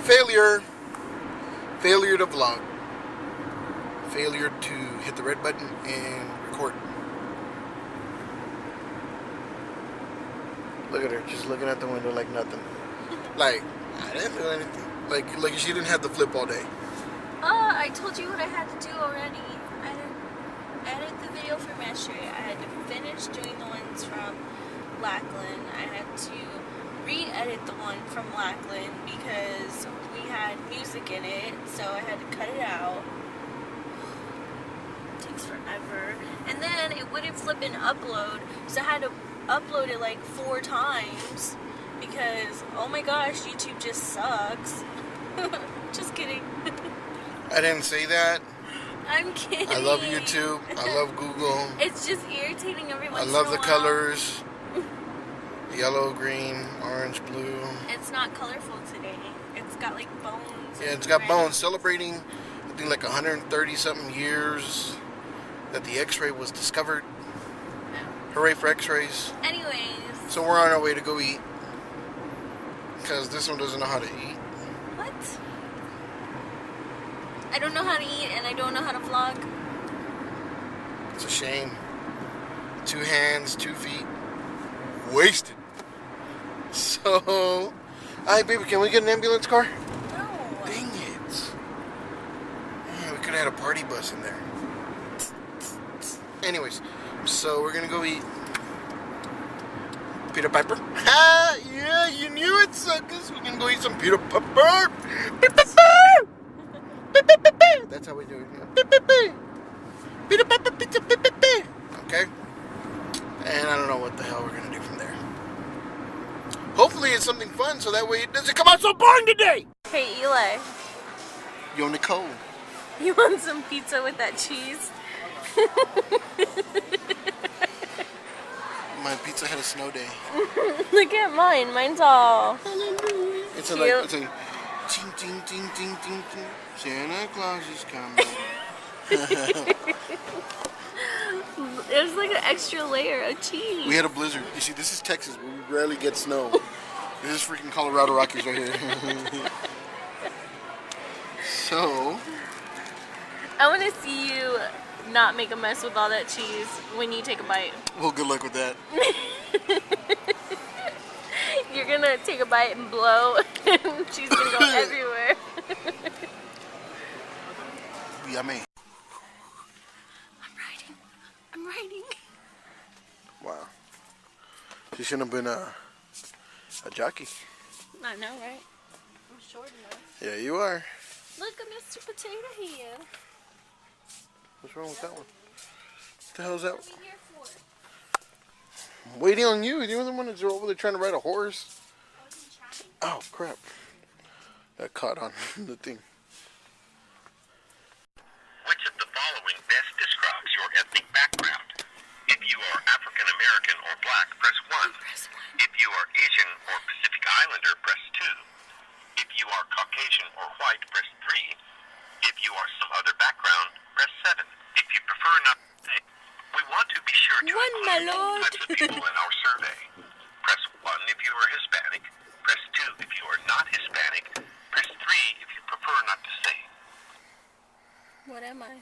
Failure. Failure to vlog. Failure to hit the red button and record. Look at her, just looking at the window like nothing. Like, I didn't do anything. Like she didn't have the flip all day. I told you what I had to do already. I had to edit the video from yesterday. I had to finish doing the ones from Lackland. I had to re-edit the one from Lackland because we had music in it, so I had to cut it out. It takes forever. And then it wouldn't flip and upload, so I had to upload it like 4 times because, oh my gosh, YouTube just sucks. Just kidding. I didn't say that. I'm kidding. I love YouTube. I love Google. It's just irritating every once I in a love while. the colors. Yellow, green, orange, blue. It's not colorful today. It's got like bones. Yeah, it's got bones. Celebrating, I think, like 130 something years that the X-ray was discovered. Hooray for X-rays. Anyways. So we're on our way to go eat. Because this one doesn't know how to eat. What? I don't know how to eat and I don't know how to vlog. It's a shame. 2 hands, 2 feet. Wasted. So, alright, baby, can we get an ambulance car? No. Dang it. Man, we could have had a party bus in there. Anyways, so we're gonna go eat. Peter Piper. Ha! Yeah, you knew it, suckers. We're gonna go eat some Peter Piper. That's how we do it. Peter Piper pizza. Okay? And I don't know what the hell we're gonna do from there. Hopefully it's something fun so that way it doesn't come out so boring today. Hey, Eli. Yo, Nicole. You want some pizza with that cheese? My pizza had a snow day. Look at mine. Mine's all It's cute. it's a ting ting ting ting ting ting. Santa Claus is coming. There's like an extra layer of cheese. We had a blizzard. You see, this is Texas, where we rarely get snow. This is freaking Colorado Rockies right here. So, I want to see you not make a mess with all that cheese when you take a bite. well, good luck with that. You're gonna take a bite and blow, and she's gonna go everywhere. Yummy. I'm riding. Wow. She shouldn't have been a jockey. I know, right? I'm short enough. Yeah, you are. Look at Mr. Potato here. What's wrong with that one? What the hell is that? What are you here for? I'm waiting on you. You're the one that's over there trying to ride a horse. Oh, crap. Got caught on the thing. Which of the following best describes your ethnic background? If you are African American or black, press 1. If you are Asian or Pacific Islander, press 2. If you are Caucasian or white, press 3. If you are some other background, press 7. If you prefer not to say, we want to be sure to One, my include all lord. types of people in our survey. Press 1 if you are Hispanic, press 2 if you are not Hispanic, press 3 if you prefer not to say. What am I?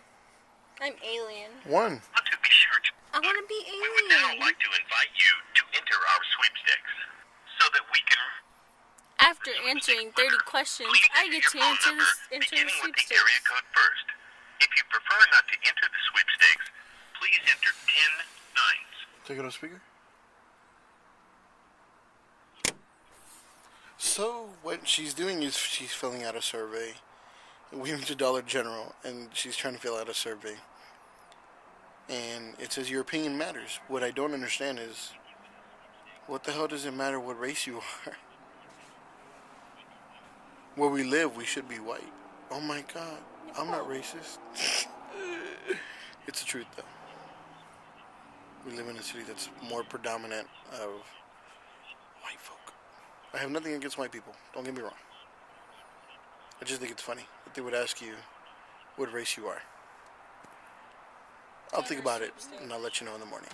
I'm alien. 1. Want to be sure to I want to be We would now alien. like to invite you to enter our sweepstakes so that we can After answering 30 questions, please I get to your phone enter number the beginning with the sweepstakes. area code first. If you prefer not to enter the sweepstakes, please enter 10 nines. Take it on speaker. So what she's doing is she's filling out a survey. We went to Dollar General and she's trying to fill out a survey. And it says your opinion matters. What I don't understand is, what the hell does it matter what race you are? Where we live, we should be white. Oh my God, I'm not racist. It's the truth though. We live in a city that's more predominant of white folk. I have nothing against white people, don't get me wrong. I just think it's funny that they would ask you what race you are. I'll think about it and I'll let you know in the morning.